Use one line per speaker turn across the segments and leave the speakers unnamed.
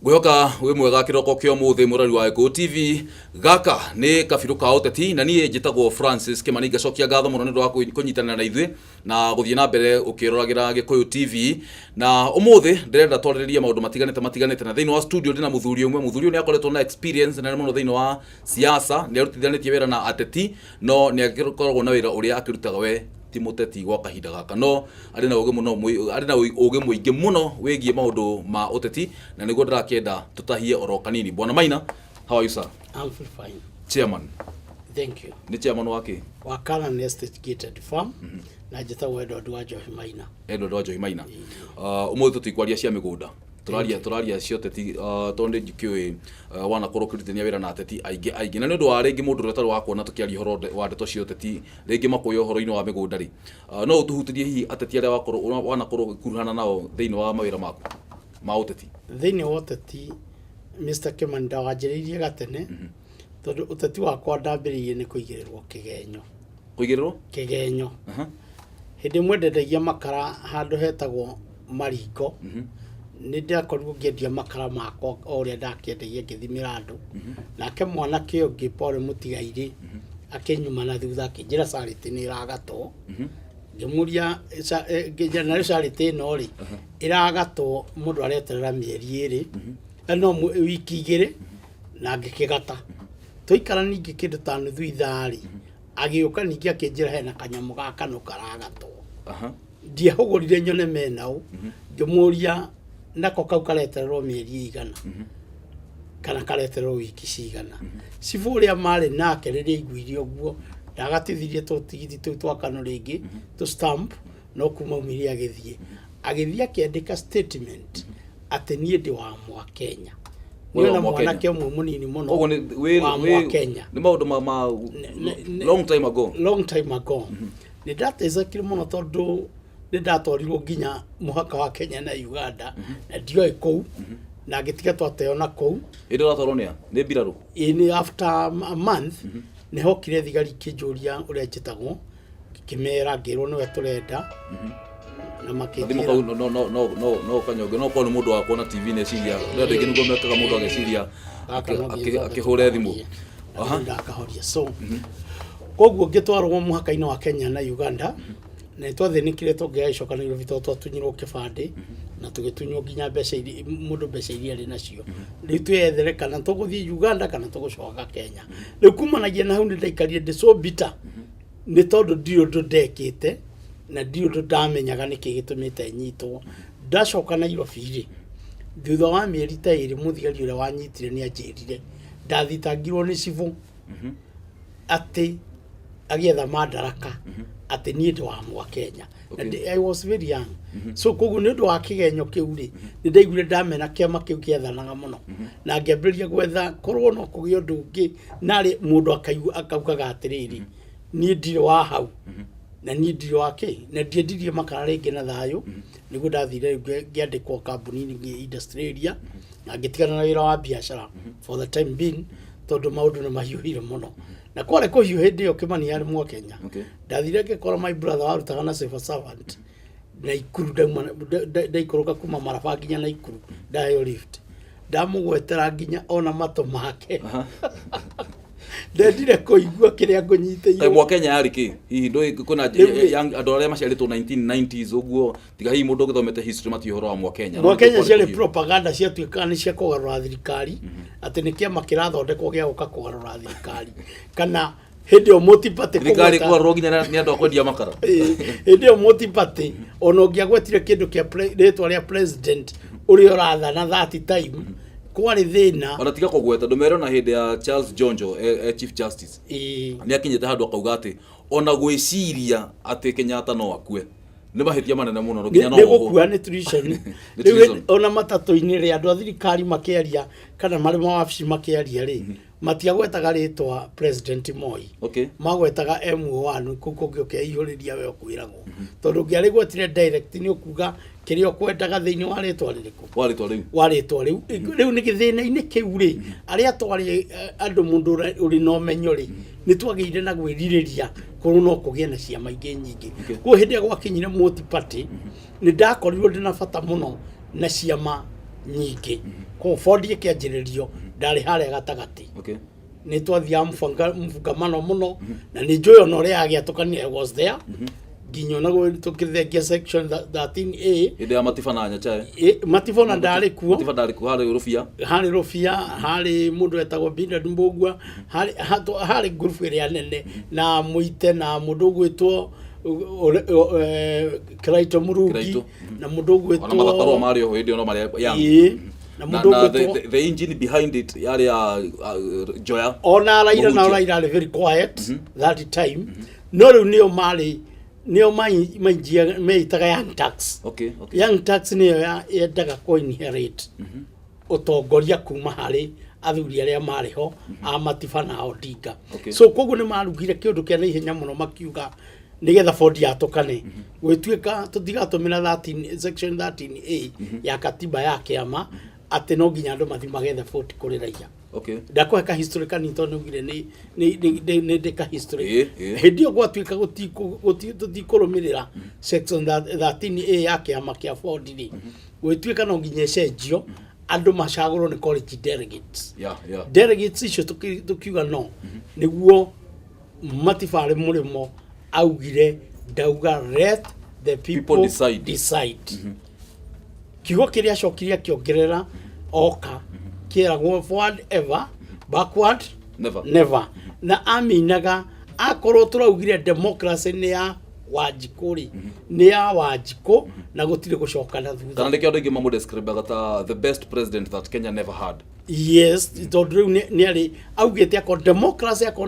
Gwehoka we mwega kiroko kyo muthi murari wa Eko TV gaka ni kabiru ka uteti na nie njitagwo Francis Kimani gacokia ngatho muno ni ndo kunyitanira na ithuĩ na guthie na mbere ukiroragira Gikuyu TV na umuthi ndirenda twarĩrĩrie maundu matiganite na thiini wa studio ndina muthuri umwe muthuri ni akoretwo na experience na muno thiini wa siasa ni arutithanitie wira na ateti no ni akoragwo na wira uria akirutaga we timoteti gwa kahinda gaka no ari na uge muno ari na uge muingi muno wegie maundu ma uteti na niguo ndirakenda tutahie oro kanini. Bwana Maina, how are you sir?
I'm fine.
Chairman.
Thank you.
Ni chairman wake
wa Kanan Estate Gated Farm na njĩtagwo Edward Wanjohi Maina.
Edward Wanjohi Maina. Umuthi tutikwaria cia migunda turaria cio teti tonde njikiwe wana korokritania wira na ateti aingi na ndu wa ringi mundu retaro wa kuona tukiaria horo wa ndeto cio teti ringi makuyo horo-ini wa migunda ri no utuhutirie hihi ateti aria wakorwo wana korwo kuruhana nao thiini wa mawira maku ma uteti
thiini wa uteti Mr. Kimani ndawanjĩrĩirie gatene tondu uteti wakwa ndambĩrĩirie ni kuigĩrĩrwo kigenyo hindi imwe ndendagia makara handu hetagwo Maringo ni ndakorirwo ngĩendia makara makwa o ũrĩa ndakĩendagia ngĩthimĩra andũ nake mwanake ũngĩ Paul Mũtigairĩ akĩnyuma na thutha akĩnjĩra charity nĩ ĩragatwo ngĩmũria nayo charity ĩno rĩ ĩragatwo mũndũ areterera mĩeri 2 no wiki 2 na ngĩkĩgata tũikara ningĩ kĩndũ ta nuthu ithaa rĩ agĩũka ningĩ akĩnjĩra hena kanyamũ gaka no karagatwo ndiahũgũrire nyone menao ngĩmũria nako kau karetererwo mĩeri 1 kana karetererwo wiki cigana cibu ũrĩa marĩ nake rĩrĩa aiguire ũguo ndagatithirie tũtigiti tũu twa kano rĩngĩ tũ stamp no kuma umire agĩthiĩ akĩandĩka statement atĩ niĩ ndĩ wa Mwakenya na mwanake ũmwe mũnini mũno wa Mwakenya
nĩ maũndũ ma long time ago
nĩ ndatecekire mũno tondũ ndatwarirwo nginya muhaka wa Kenya na Uganda na ndioĩ kũu na ngĩtiga twateo na kũu
ĩndĩ ũratwarwo nĩ mbirarũ
in after a month nĩ hokire thigari kĩnjũria ũrĩa njĩtagwo kĩmera ngĩrwo nĩwe tũrenda na makĩthima
no kanyonge no kwa mũndũ wa kuona TV nĩ ciria ndio ingĩ nĩguo mekaga mũndũ agĩciria akĩhũra thimũ
ndakahoria so koguo ngĩtwarwo muhaka-inĩ wa Kenya na Uganda na twathinĩkire tũngĩcoka Nairobi twatunyirwo kĩbandĩ na tũgĩtunywo nginya mbeca iria arĩ nacio rĩu twethere kana tũgũthiĩ Uganda kana tũgũcoka Kenya rĩu kumanagia na hau nĩ ndaikarire ndĩ so bitter nĩ tondũ ndirĩ ũndũ ndekĩte na ndirĩ ũndũ ndamenyaga nĩkĩ gĩtũmĩte nyitwo ndacoka Nairobi rĩ thutha wa mĩeri ta 2 mũthigari ũrĩa wanyitire nĩ anjĩrire ndathitangirwo nĩ cibũ atĩ agĩetha madaraka atĩ niĩ ndĩ wa Mwakenya and I was very young so koguo nĩ ũndũ wa kĩgenyo kĩu rĩ nĩ ndaiguire ndamena kĩama kĩu kĩethanaga mũno na ngĩambĩrĩria gwetha korwo no kũgĩe ũndũ ũngĩ narĩ mũndũ akaugaga atĩrĩrĩ niĩ ndirĩ wa hau na niĩ ndirĩ wa kĩ na ndiendirie makara rĩngĩ na thayũ nĩguo ndathire ngĩandĩkwo kambuni-inĩ industry area na ngĩtigana na wĩra wa biacara for the time being tondũ maũndũ nĩ mahiũhire mũno na kwarĩ kũhiũ hĩndĩ ĩyo Kimani yarĩ Mwakenya ndathire ngĩkora my brother warutaga na civil servant na Ikuru ndaikũrũka kuma Maraba nginya na Ikuru ndaheo lift ndamũgwetera nginya ona matũ make ndendire kũigua kĩrĩa ngũnyitĩirwo
Mwakenya yarĩ kĩ hihi ndũĩ kuna andũ arĩa maciarĩtwo 1990s ũguo tiga hihi mũndũ ũgĩthomete history mati ũhoro wa Mwakenya
ciarĩ propaganda ciatuĩkaga nĩ cia kũgarũra thirikari atĩ nĩ kĩama kĩrathondekwo gĩa gũka kũgarũra thirikari kana hĩndĩ ĩyo Multiparty
thirikari kũgarũrwo nginya nĩ andũ a kwendia makara
hĩndĩ ĩyo Multiparty ona ũngĩagwetire kĩndũ kĩa rĩtwa rĩa president ũrĩa ũrathana that time kwarĩ thĩna
ona tiga kũgweta ndũmero na hĩndĩ ya Charles Jonjo Chief Justice nĩ akinyĩte handũ akauga atĩ ona gwĩciria atĩ Kenyatta no akue nĩ mahĩtia manene mũno nginya no
gũkua nĩ treason ona matatũ-inĩ rĩ andũ a thirikari makĩaria kana marĩ mawabici makĩaria rĩ matiagwetaga rĩtwa President Moi magwetaga MO1 kũkũ kĩihũrĩria we kwĩragwo tondũ ngĩarĩ gwetire direct nĩ ũkuga kĩrĩa ũkwendaga thĩinĩ wa rĩtwa rĩrĩkũ wa rĩtwa rĩu nĩ gĩthĩna-inĩ kĩu rĩ arĩa twarĩ andũ mũndũ ũrĩ na ũmenyo rĩ nĩ twagĩire na gwĩrirĩria korwo no kũgĩe na ciama ingĩ nyingĩ kwa hĩndĩ ĩrĩa gwakinyire Multiparty nĩ ndakorirwo ndĩ na bata mũno na ciama nyingi ko Ford ikianjiririo ndari haria gatagati
Okay.
ni twathia mfungamano muno na ni njoyo no ria agiatukania was there nginya na tukithengia section 13A
ide ya matifana nyacha
matifona ndari kuo
matifana ndari kuo hari rufia
hari mundu etagwo Binda Mbugua hari group ria nene na muite na mundu gwitwo Kraito Murugi na mundu gwitwo
na mathaparo mario hindi no maria yang na the engine behind it yari Joya
ona Raila very quiet that time no riu nio mainjia meitaga Young Tax.
Okay.
Young Tax nio yendaga ko inherit utongoria kuma hari athuri aria mariho a Matifana Odinga. So koguo ni marugire kiundu kia naihenya muno makiuga nigetha Ford atukane gwituika tutigatumira 13 section 13A ya katiba ya kiama ati no nginya andu mathi magethe Ford kuri raia.
Okay.
Ndakwa ka history kanito nugire ni deka history. Hedio gwatuika gutikurumirira section 13A ya kiama kia Ford ri. Gwituika no nginya cenjio andu macagurwo ni college delegates. Delegates icio tukiuga no niguo Matifare murimo augire ndauga let the people decide. Kiugo kiria cokiria kiongerera oka kiragwo forward ever backward never na aminaga akorwo turaugire democracy ni ya Wanjikuri ni ya Wanjiko na gutire gucokana thutha
kana ndike andu mamu describe ta the best president that Kenya never had.
Yes, tondu ni ari augite ako democracy ako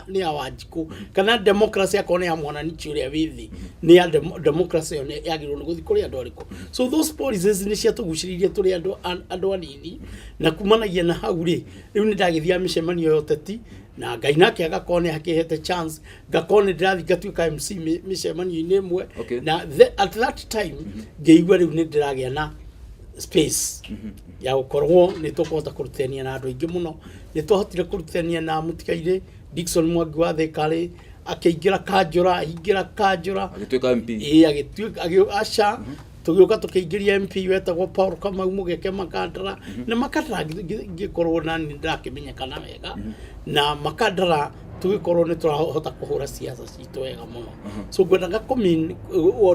ni ya Wanjiko kana democracy ako ni ya mwananchi uria withi ni ya democracy ni yagirwo ni guthi kuri andu ariko. So those policies ni cia tuguciririe turi andu anini na kumanagia na hau ri riu ni ndagithia micemanio yoteti na Ngai nake agakone hakihete chance gakone ndirathi gatuika MC micemanio-ini imwe na at that time ngeigua riu ni ndiragia na space ya gukorwo ni tukuhota kurutania na andu aingi muno ni twahotire kurutania na Mutikaire Dickson Mwangi wa Thikari akiingira Kanjura
agituika MP
agituika asha tugiuka tukiingiria MP wetagwo Paul Kamau Mugeke Makandara na Makandara ngikorwo na ndakimenyekana wega na Makandara tugikorwo ni turahota kuhura siasa citu wega muno so ngwendaga komin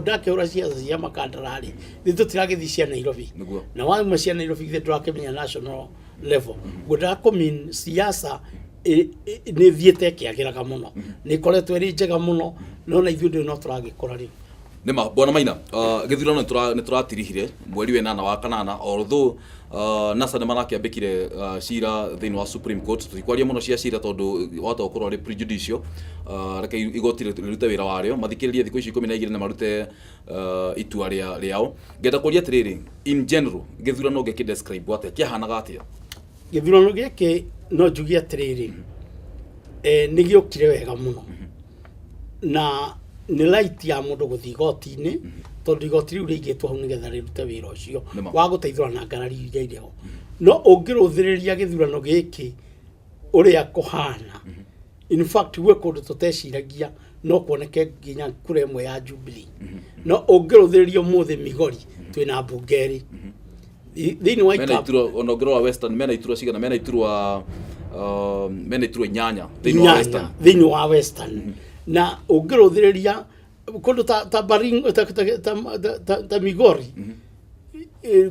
ndakehura siasa cia Makandara ri ni tutiragithi cia Nairobi na wauma cia Nairobi githe turakimenya national level ngwendaga komin siasa ni thiete kiagiraga muno ni koretwo iri njega muno no na ithuĩ no turagikora ri
Nima bwana Maina githurano ni turatirihire mweri we 8 wa kanana although NASA nimarakiambikire cira thini wa Supreme Court tutikwaria muno cia cira tondu wata ukorwo ri prejudicial reke igoti rirute wira wario mathikiririe thikũ ici 12 na marute itua riao ngenda kuria atiriri in general githurano giki describe atia kiahanaga atia
githurano giki no njugie atiriri ni giokire wega muno na ni right ya mundu guthi igoti-ini tondu igoti riu rigitwo hau nigetha rirute wira ucio wa guteithura na ngarari iria iriho no ungiruthiriria githurano giki uria kuhana in fact we kundu tuteciragia no kuoneke nginya kura imwe ya Jubilee no ungiruthiriria muthi Migori twina mbungeri thini wa
ituro onogro wa Western mena ituro cigana mena ituro nyanya thini wa
Western na ungiruthiriria kundu ta Baringo ta Migori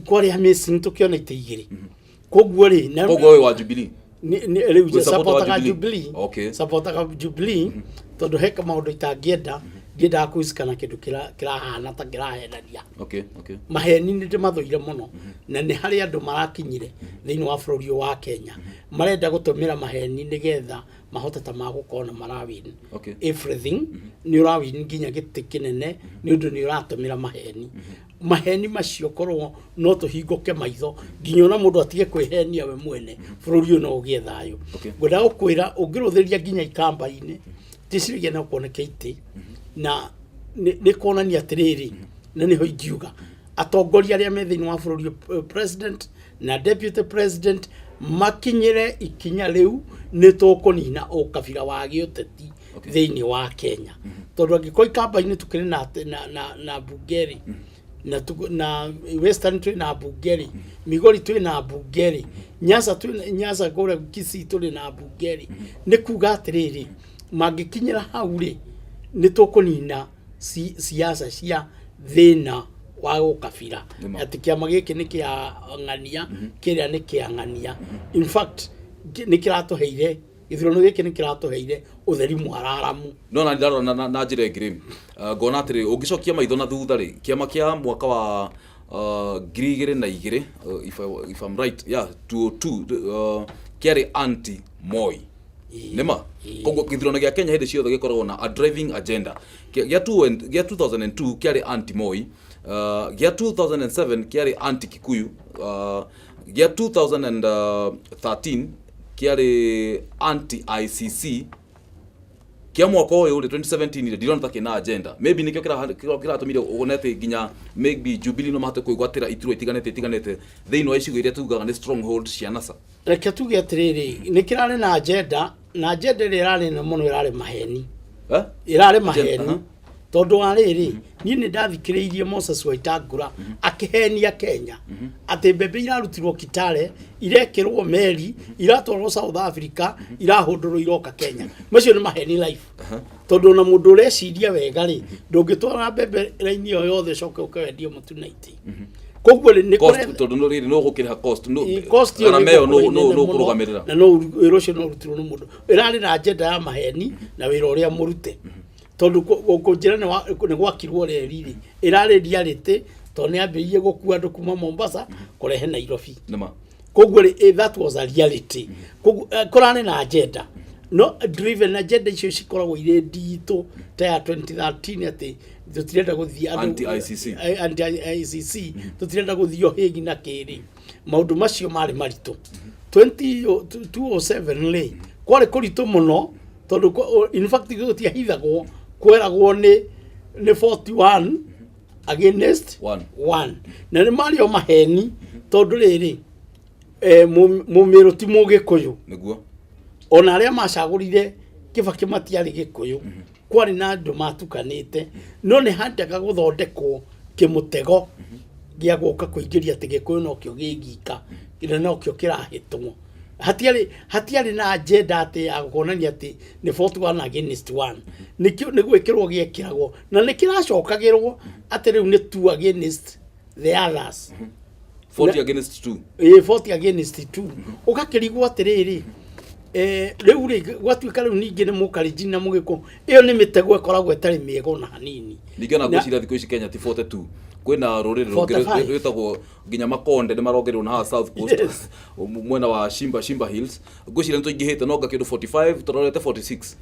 kwari amazing tukiona itigiri koguo ri
na koguo wa Jubilee
ni riu supportaga Jubilee supportaga Jubilee tondu heka maundu itangienda ndiendaga kuisikana kindu kirahana ta kirahenania maheni ni ndimathuire muno na ni hari andu marakinyire thini wa bururi wa Kenya marenda gutumira maheni nigetha mahoteta magukona marawin everything ni urawin nginya giti kinene ni undu ni uratumira maheni macio korwo no tuhinguke maitho nginya ona mundu atige kwihenia we mwene bururi no ugie thayo ngwenda gukwira ungiruthiria nginya ikamba-ini tisirigia no kuoneka iti na ni kuonania atiriri na niho ingiuga atongoria aria me thini wa bururi president na deputy president makinyire ikinya riu ni tukunina ukabira wa giuteti thini wa Kenya tondu angikoi kamba-ini tukiri na bungeri na Western twĩ na Bungeri, Migori twĩ na Bungeri, Nyanza kũrĩa Kisii tũrĩ na Bungeri. Nĩ kuga atĩrĩrĩ, mangĩkinyĩra hau rĩ, nĩ tũkũnina siasa cia thĩna wa ũkabira. Atĩ kĩama gĩkĩ nĩ kĩa ng'ania, kĩrĩa nĩ kĩa ng'ania. In fact, nĩ kĩratũheire gĩthurano gĩkĩ nĩ kĩratũheire ũtheri mwararamu.
No na ndarora na njĩra ĩngĩ ngona atĩrĩ ũngĩcokia maitho na thutha rĩ, kĩama kĩa mwaka wa 2002 if I'm right, yeah, 202 kĩarĩ anti Moi. Nĩma koguo gĩthurano gĩa Kenya hĩndĩ ciothe gĩkoragwo na a driving agenda. Gĩa 2002 kĩarĩ anti Moi, gĩa 2007 kĩarĩ anti Kikuyu, gĩa 2013 kiari anti ICC kia mwaka ũyũ 2017 ndirona ta kina agenda. Maybe nikio kiratumire ugonete ginya maybe Jubilee no mahate kuigwatira iturwa itiganete thiini wa icigo iria tugaga ni stronghold cia NASA.
Reke tuge atiriri ni kirare na agenda irari na muno irari maheni irari maheni tondu ariri ni ndathikiriirie Moses Waitangura akihenia Kenya ati mbembe irarutirwo Kitale irekirwo meri iratwarwo South Africa irahundurwo iroka Kenya. Macio ni maheni life tondu na mundu ureciria wega ri ndungitwara mbembe raini yo yothe coke ukendia mutu 90. Koguo ni
cost tondu no riri no gukira cost na meyo no kurugamirira
na no erosion no rutirwo no mundu irari na agenda ya maheni na wira uria murute tondu kujira ni gwakirwo reri irari diarite to ni ambirie gukua andu kuma Mombasa kurehe Nairobi. Koguo that was a reality. Koguo korane na agenda no driven agenda icio cikoragwo ire ndito ta ya 2013 ati tutirenda guthia
anti ICC
tutirenda guthio hegi na kiri maundu macio mari marito 2007 le kwari kurito muno tondu in fact gutia hithagwo kweragwo ni 41 against 1 na ni mario maheni tondu riri mumiro ti mugikuyu
niguo
ona aria macagurire Kibaki matiari gikuyu kwari na andu matukanite no ni handaga guthondekwo kimutego gia guka kuingiria ati gikuyu no kio gigika ina no kio kirahitwo hatiari na agenda ati ya kuonania ati ni 41 against 1 nikio ni gwikirwo giekiragwo na ni kiracokagirwo ati riu ni 2 against the others
40 against 2
40 against 2 ukakirigwo atiriri riu ri gwatuika riu ningi ni mukarijini na mugiko iyo ni mitego ikoragwo etari miego na hanini
ningena gwicira thiko ici Kenya ti 42 kwina ruriri rwetagwo ginya Makonde ni marongerwo na South Coast mwena wa Shimba Hills gwicira ntoingihite no ngakindu 45 tororete 46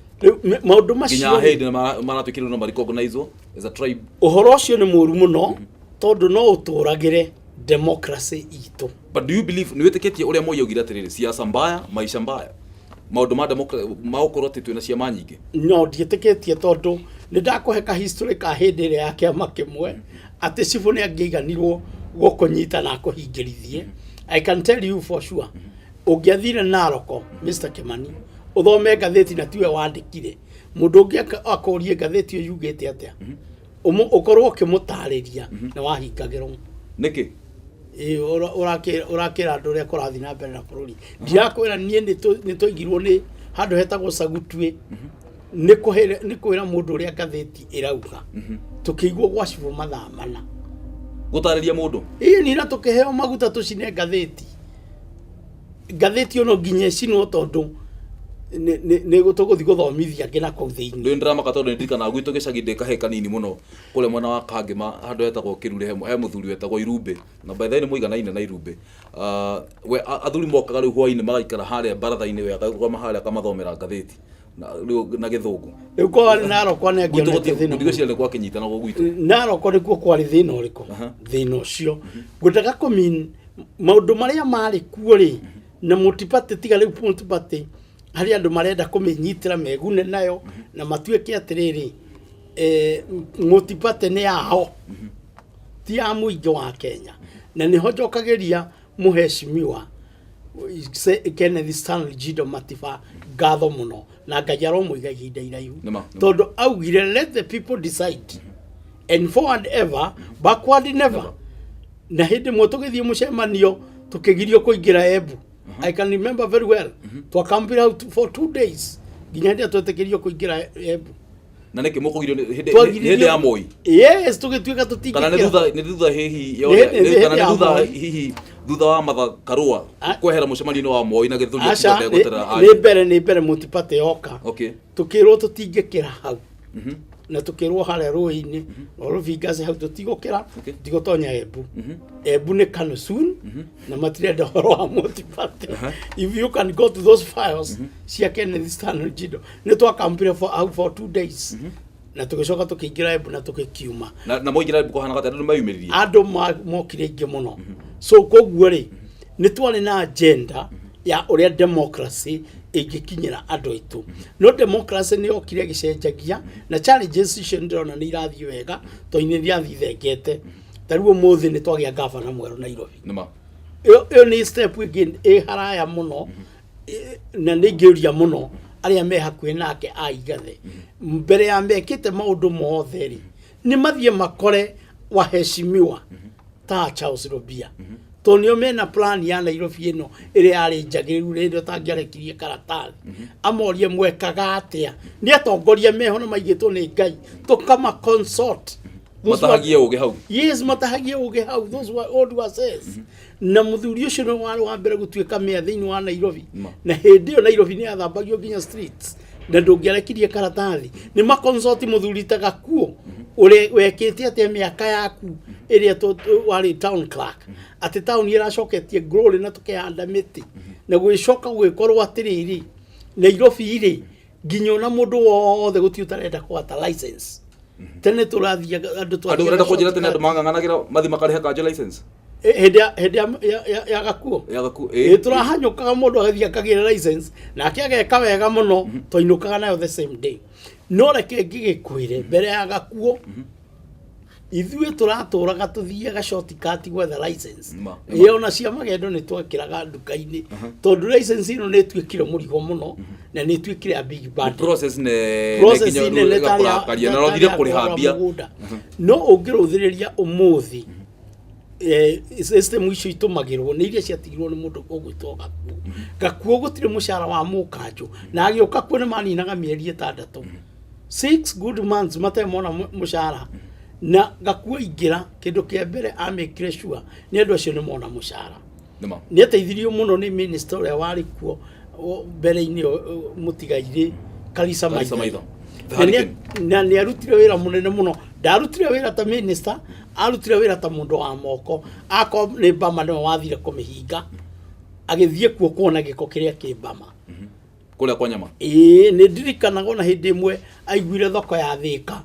maundu macio
ginya hedi maratwikirwo no recognize as a tribe.
Uhoro ucio ni muru muno tondu no uturagire democracy itu.
But do you believe ni wetiketie uria Moi ugira atiriri siasa mbaya maisha mbaya maundu ma democracy maukoro ati twina ciama nyingi?
No ndietiketie tondu ni ndakuheka history ka hindi ria kiama kimwe ati cibu ni angiganirwo gukunyita na kuhingirithie. I can tell you for sure ungiathire Naroko Mr. Kimani uthome gatheti na tiwe wandikire mundu ungi akorie gatheti yo yugite atia ukorwo kimutariria na wahingagirwo
niki
urakira andu ria kurathi na mbere na bururi ndirakwira nie ni toigirwo ni handu hetagwo Sagutwe ni kwira mundu uria gatheti irauga tukigwo gwa cibu mathaa mana
gutariria mundu
ni na tukiheo maguta tucine gatheti ono nginye cinwo tondu ne gutuguthi guthomithia ngina kuu thiini
ndo ndirama tondu ndirikana gwitu gicagi kahe kanini muno kule mwena wa Kangema handu hetagwo Kirure he muthuri wetagwo Irumbe na by the way muiganaine na Irumbe we athuri mokaga riu hwaini magaikara haria baratha-ini we akagwa haria kamathomera gatheti na githungu
riu kwa Naroko ne
ngiogicire kwa kinyitana go gwitu
Naroko nikuo kwari thina uriko thina ucio ngutaga kumin maundu maria mari kuo ri na multipate tiga riu multipate hari andu marenda kuminyitira megune nayo na matuike atiriri multipate ne aho ti ya muingi wa Kenya na ni hojokageria muheshimiwa Kenneth Stanley Jido Matiba gatho muno na ngajaro muiga ihinda iraihu tondu augire let the people decide and forward ever, backward never. Na hindi mwe tugithie mucemanio tukigirio kuingira Embu. I can remember very well. Twakampira out for 2 days. Nginya ndia twetekirio kuingira Embu.
Na niki mukugirio hindi ya Moi.
Yes, tugituika tutingira.
Kana ni thutha hihi kana ni thutha hihi thutha wa Martha Karua kwehera mucemanio wa Moi na githuri gutera
ni mbere mutipate yoka.
Okay.
Tukirwo tutingikira hau. Na tukirwo hare ruini no ruvingaze hau tutigukira tigotonya Embu. Embu ni kanu soon na matirenda horo wa mutipate. If you can go to those files cia Kenneth Stanley Jido ni twakampire for 2 days. Na tugicoka tukiingira Embu na tugikiuma
na moingira Embu kohana gata ndu mayumiririe
andu mokire ingi muno. So koguo ri ni twari na agenda ya uria democracy ingikinyira andu aitu. No democracy ni okire gicenjagia na challenges icio ndirona ni irathii wega to ini irathii thengete. Tariu muthi ni twagia governor mweru Nairobi. Nima yo ni step again haraya muno na ni ngiuria muno aria me hakuhi nake aigathe mbere ya mekite maundu mothe ri ni mathie makore waheshimiwa ta Charles Robia. Tonio mena plan ya Nairobi ino iri ari njagiriru rindo tangiarekirie karatathi amorie mwekaga atia ni atongoria meho na maigitwo ni Ngai tukama consort
matahagia uge hau.
Yes, matahagia uge hau. Those were old verses. Na muthuri ucio no wa mbere gutuika mea thiini wa Nairobi na hindi yo Nairobi ni athambagio nginya streets na ndungiarekirie karatathi ni maconsort muthuri ta Gakuo uri wekite ate miaka yaku iria wari town clerk ati town iracoketie glory na tukihanda miti na gwicoka gwikorwo atiriri Nairobi iri nginyo na mundu wothe gutiutarenda kwata license tene turathia andu
twatira kujira tene andu manganganagira mathi makariha kanja license
hedi ya Gakuo turahanyukaga mundu agathia kagira license na akiageka wega muno toinukaga nayo the same day. No reke ngigikwire mbere ya Gakuo ithuĩ turatũraga tuthiaga shortcut gwetha license iyo na cia magendo ni twekiraga nduka-ini tondu license ino ni twikire murigo muno na ni twikire a big bad
process ne kinya gakuraria na rothire kurihambia
no ungiruthiriria umuthi system icio itumagirwo ni iria ciatigirwo ni mundu ugwitwo Gakuo gutire mushara wa mukanjo na agioka kuo ni maninaga mieri 6 6 good months matemona mushara na Gakuo ingira kindu kia mbere amekire sure ni andu acio ni mona mushara ni ateithirio muno ni minister ya wari kuo mbere-ini mutigaire Kalisa Maitho na ni arutire wira munene muno ndarutire wira ta minister arutire wira ta mundu wa moko ako ni Bama no wathire kumihinga agithie kuo kuona giko kiria ki Bama
kuria kwa nyama
ni ndirikanaga na hindi imwe aiguire thoko ya Thika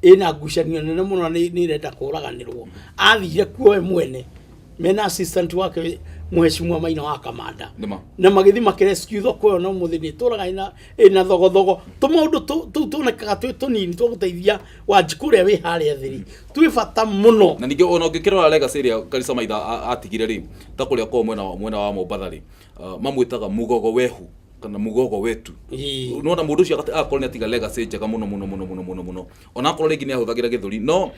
ina ngucanio nene muno ni irenda kuraganirwo athire kuo we mwene mena assistant wake Mheshimiwa Maina wa Kamanda na magithi makirescue thoko yo no muthi ni turaga ina thogothogo tumaundu tunekaga twi tunini twaguteithia wanjikuria wi haria thiri twi bata muno
na ningi ona ngikirora legacy iria Kalisa Maitha atigire ri ta kuria kwa mwena wa Mombatha ri mamwitaga mugogo wehu kana mugogo wetu unaona mundu ucio akorwo ni atiga legacy njega muno ona akorwo ringi ni ahuthagira githuri no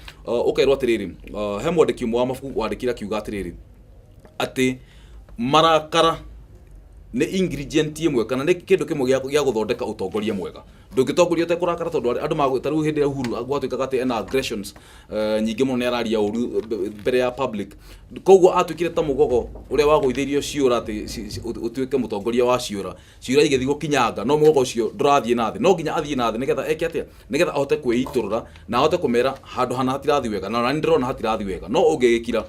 ukairwo atiriri he mwandiki umwe wa mabuku wandikira kiuga atiriri ati marakara ni ingredient imwe kana ni kindu kimwe gya guthondeka utongoria mwega ndungitongoria te kurakara tondu andu magwitaru hindi ya uhuru agwatuikaga ati ena aggressions nyingi muno ni araria uru mbere ya public koguo atwikire ta mugogo uria waguithirio ciura ati utwike mutongoria wa ciura igethi gukinyanga no mugogo ucio ndurathie nathi no nginya athie nathi nigetha eke atia nigetha ahote kwiiturura na ahote kumera handu hana hatirathi wega na ndirona hatirathi wega no ungigikira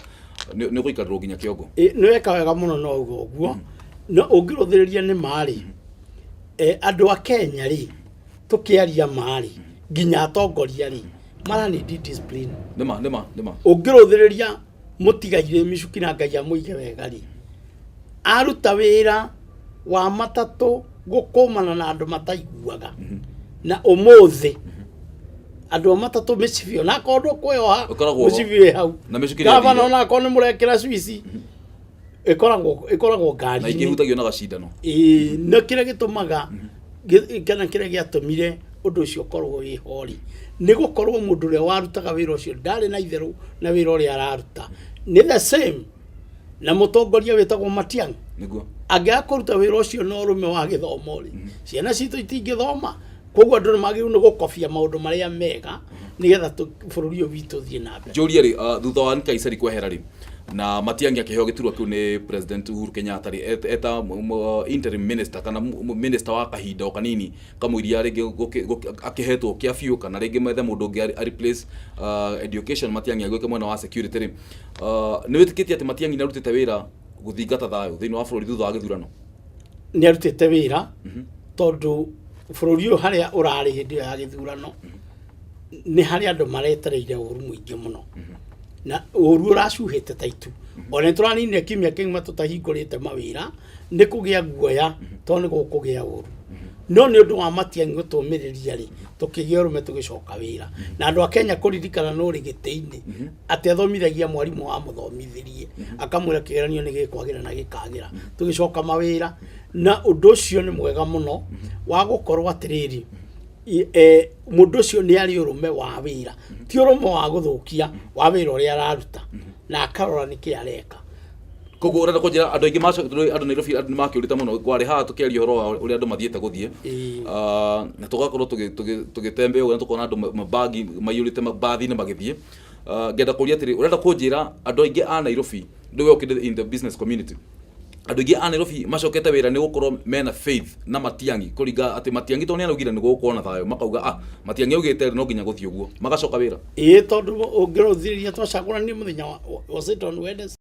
ni guikarwo nginya kiongo
ni weka wega muno no uguo no ungiruthiriria ni mari andu a Kenya ri tukiaria mari nginya atongoria ri mara ni discipline
nima
ungiruthiriria mutigaire micuki na Ngai amuige wega ri aruta wira wa matatu gukumana na andu mataiguaga na umuthi andu matatu micibio na kondo kweoha micibio hau gavana na kono murekira Swiss ikoragwo ngari
na ikihutagio na gacindano
na kira gitumaga kana kira giatumire undu ucio korwo wi hori ni gukorwo mundu ria warutaga wira ucio ndari na itheru na wira uria araruta ni the same na mutongoria wetagwo Matiang'i
niguo
angiakuruta wira ucio no rume wa githomo ri ciana citu itingithoma koguo andu magiru ni gukobia maundu maria mega nigetha bururi uyu witu thie na mbere
Julia ri thutha wa Nkaisari kwehera ri na Matiang'i akiheo giturwa kiu ni President Uhuru Kenyatta ri eta interim minister kana minister wa kahinda o kanini kamuiria ringi akihetwo kia fiu kana ringi methe mundu ungi a replace education Matiang'i agwike mwena wa security ri ni witikitie ati Matiang'i narutite wira guthingata thayo thiini wa bururi thutha wa githurano
ni arutite wira tondu bururi uyu haria urari hindi ya githurano ni haria andu maretereire uru muingi muno na uru uracuhite taitu ona turanine kimya kingma tutahingurite mawira ni kugia guoya to ni gukugia uru no ni undu wa Matiang'i gutumiriria ri tukigia urume tugicoka wira na andu a Kenya kuririkana no ri giteini ati athomithagia mwarimu wa muthomithirie akamwira kigeranio ni gikwagira na gikagira tugicoka mawira na undu ucio ni mwega muno wa gukorwo atiriri mundu ucio ni ari urume wa wira ti urume wa guthukia wa wira uria araruta na akarora niki areka
koguo urenda kunjira andu aingi andu Nairobi andu makiurita muno kwari ha tukiaria horo uria andu mathiete guthie na tugakorwo tugitembe uria tukona andu mabagi mayurite mabathi na magithie ngenda kuria atiri urenda kunjira andu aingi a Nairobi ndiwe ukinde in the business community andu aingi a Nairobi macokete wira ni gukorwo mena faith na Matiang'i kuriga ati Matiang'i to ni anaugire ni gukorwo na thayo makauga Matiang'i augite no nginya guthie uguo magacoka wira
tondu ungirothiria twacagurani muthenya was it on Wednesday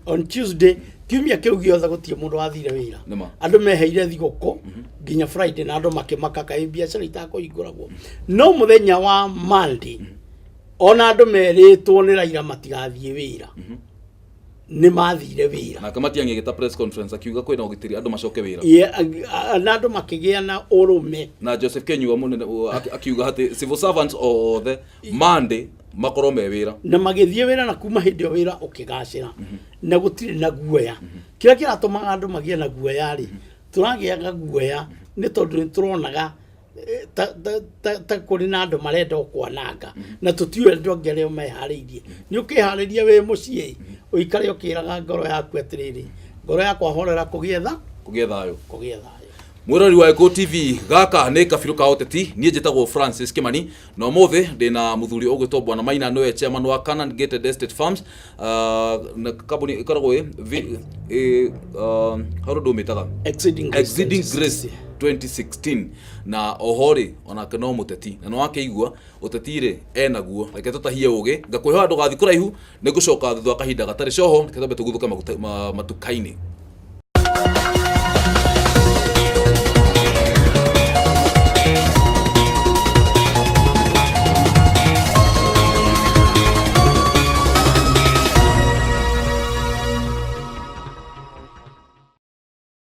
on Tuesday kiumia kiu giothe gutie mundu wathire wira andu meheire thiguku nginya Friday na andu makimaka kai biacara itakuhinguragwo no muthenya wa Monday ona andu meritwo ni Raila matigathie wira ni mathire wira
na kama Matiang'i gita press conference akiuga kwina ugitiri andu macoke wira
na andu makigia na urume
na Joseph Kenyua munene akiuga ati civil servants othe Monday makoro me wira
na magithie wira na kuma hindi wira ukigacira na gutire na guoya kira kiratuma andu magie na guoya ri turagiaga guoya ni tondu ni turonaga ta kuri na andu marenda kwananga na tutiwe andu ngere meharirie ni ukiharirie we mucii uikare ukiraga ngoro yaku atiriri ngoro yakwa horera kugia thayo Mwirori wa Eko TV gaka ni kabiru ka uteti nie njitagwo Francis Kimani no mothe ndina muthuri ugwitwo Bwana Maina noe chairman wa Canaan Gated Estate Farms na kabuni ikoragwo how do metaga Exceeding Grace 2016 na ohori ona kana muteti na no akeigua uteti ri enaguo reke tutahie ugi ngakwihoa ndugathi kuraihu ni gucoka thutha kahinda gatari coho kethambe tuguthuka matukaini